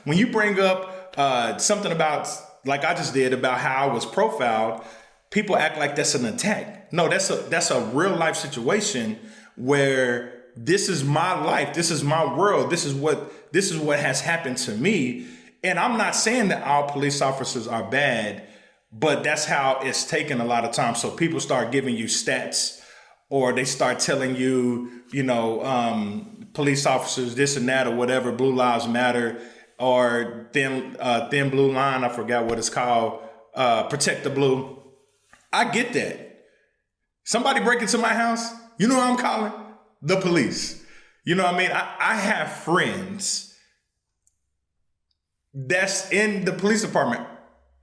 When you bring up something about, like I just did, about how I was profiled, people act like that's an attack. No, that's a real life situation where this is my life, this is my world, this is what has happened to me. And I'm not saying that all police officers are bad, but that's how it's taken a lot of times. So people start giving you stats, or they start telling you, police officers, this and that, or whatever, Blue Lives Matter, or thin blue line, I forgot what it's called, Protect the Blue. I get that. Somebody break into my house, you know what I'm calling? The police. You know what I mean? I have friends that's in the police department.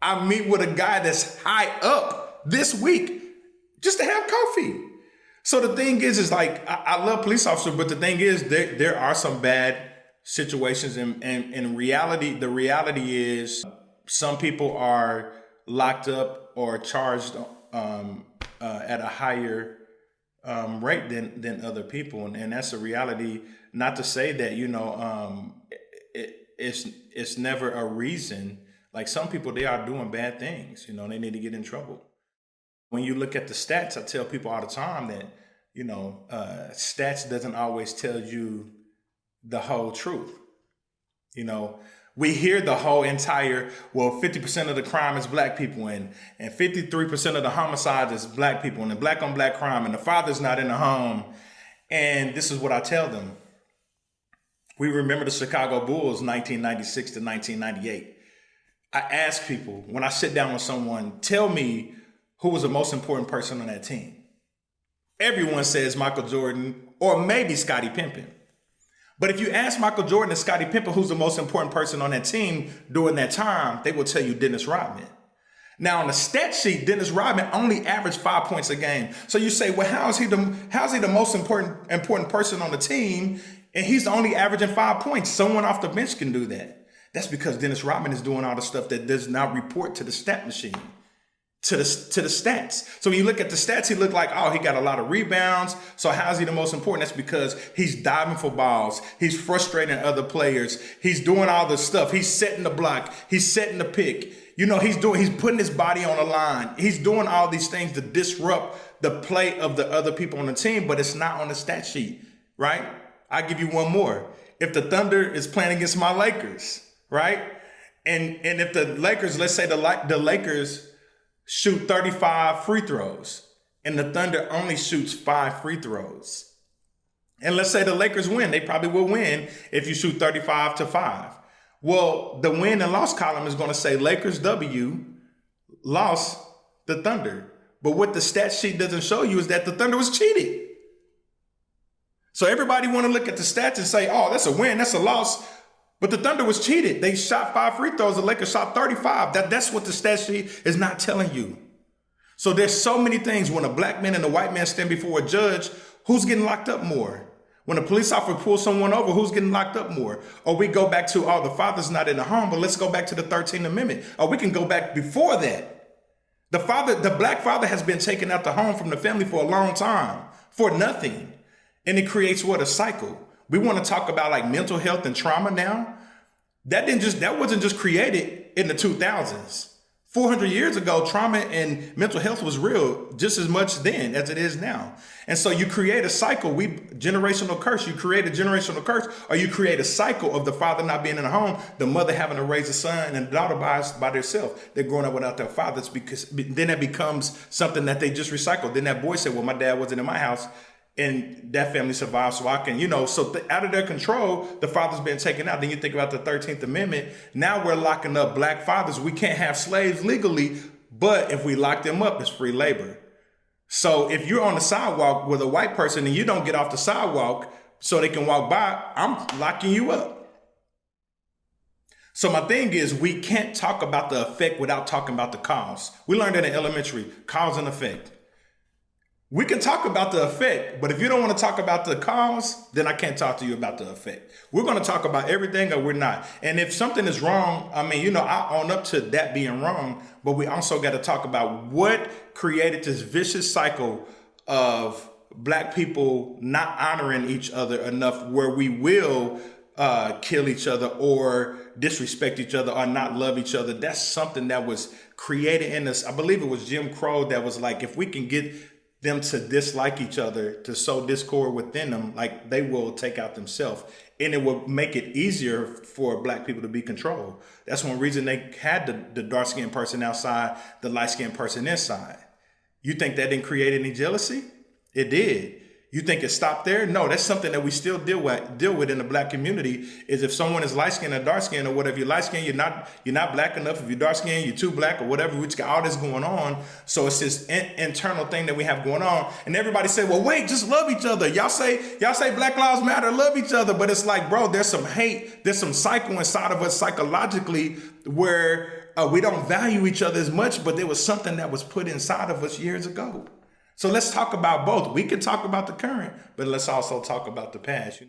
I meet with a guy that's high up this week just to have coffee. So the thing is like, I love police officers, but the thing is there are some bad situations, and in reality, the reality is some people are locked up or charged at a higher rate than other people, and that's a reality. Not to say that it's never a reason. Like, some people, they are doing bad things. They need to get in trouble. When you look at the stats, I tell people all the time that stats doesn't always tell you the whole truth. We hear the whole entire, 50% of the crime is black people, and 53% of the homicides is black people, and the black on black crime, and the father's not in the home. And this is what I tell them. We remember the Chicago Bulls, 1996 to 1998. I ask people, when I sit down with someone, tell me who was the most important person on that team. Everyone says Michael Jordan, or maybe Scottie Pippen. But if you ask Michael Jordan and Scottie Pippen who's the most important person on that team during that time, they will tell you Dennis Rodman. Now, on the stat sheet, Dennis Rodman only averaged 5 points a game. So you say, well, how's he the most important person on the team, and he's only averaging 5 points? Someone off the bench can do that. That's because Dennis Rodman is doing all the stuff that does not report to the stat machine, to the stats. So when you look at the stats, he looked like, he got a lot of rebounds. So how's he the most important? That's because he's diving for balls. He's frustrating other players. He's doing all this stuff. He's setting the block. He's setting the pick. He's putting his body on the line. He's doing all these things to disrupt the play of the other people on the team, but it's not on the stat sheet, right? I'll give you one more. If the Thunder is playing against my Lakers, right? And if the Lakers, let's say the Lakers shoot 35 free throws and the Thunder only shoots 5 free throws. And let's say the Lakers win. They probably will win if you shoot 35-5. Well, the win and loss column is going to say Lakers W, lost the Thunder. But what the stat sheet doesn't show you is that the Thunder was cheated. So everybody want to look at the stats and say, that's a win, that's a loss. But the Thunder was cheated. They shot 5 free throws. The Lakers shot 35. That's what the stat sheet is not telling you. So there's so many things. When a black man and a white man stand before a judge, who's getting locked up more? When a police officer pulls someone over, who's getting locked up more? Or we go back to, the father's not in the home, but let's go back to the 13th Amendment. Or we can go back before that. The black father has been taken out the home from the family for a long time, for nothing. And it creates a cycle. We want to talk about like mental health and trauma now. That wasn't just created in the 2000s. 400 years ago, trauma and mental health was real just as much then as it is now. And so you create a cycle. Generational curse. You create a generational curse, or you create a cycle of the father not being in the home, the mother having to raise a son, and the daughter by themselves. They're growing up without their fathers, because then it becomes something that they just recycle. Then that boy said, well, my dad wasn't in my house, and that family survived, so I can, out of their control, the father's been taken out. Then you think about the 13th Amendment. Now we're locking up black fathers. We can't have slaves legally, but if we lock them up, it's free labor. So if you're on the sidewalk with a white person and you don't get off the sidewalk so they can walk by, I'm locking you up. So my thing is, we can't talk about the effect without talking about the cause. We learned that in elementary, cause and effect. We can talk about the effect, but if you don't want to talk about the cause, then I can't talk to you about the effect. We're going to talk about everything, or we're not. And if something is wrong, I own up to that being wrong, but we also got to talk about what created this vicious cycle of black people not honoring each other enough, where we will kill each other or disrespect each other or not love each other. That's something that was created in us. I believe it was Jim Crow that was like, if we can get them to dislike each other, to sow discord within them, like they will take out themselves. And it will make it easier for black people to be controlled. That's one reason they had the dark skinned person outside, the light skinned person inside. You think that didn't create any jealousy? It did. You think it stopped there? No, that's something that we still deal with in the black community. Is if someone is light skinned or dark skinned or whatever, you're light skinned, you're not black enough. If you're dark skinned, you're too black or whatever. We just got all this going on. So it's this internal thing that we have going on. And everybody say, well, wait, just love each other. Y'all say Black Lives Matter, love each other. But it's like, bro, there's some hate, there's some cycle inside of us psychologically where we don't value each other as much, but there was something that was put inside of us years ago. So let's talk about both. We can talk about the current, but let's also talk about the past.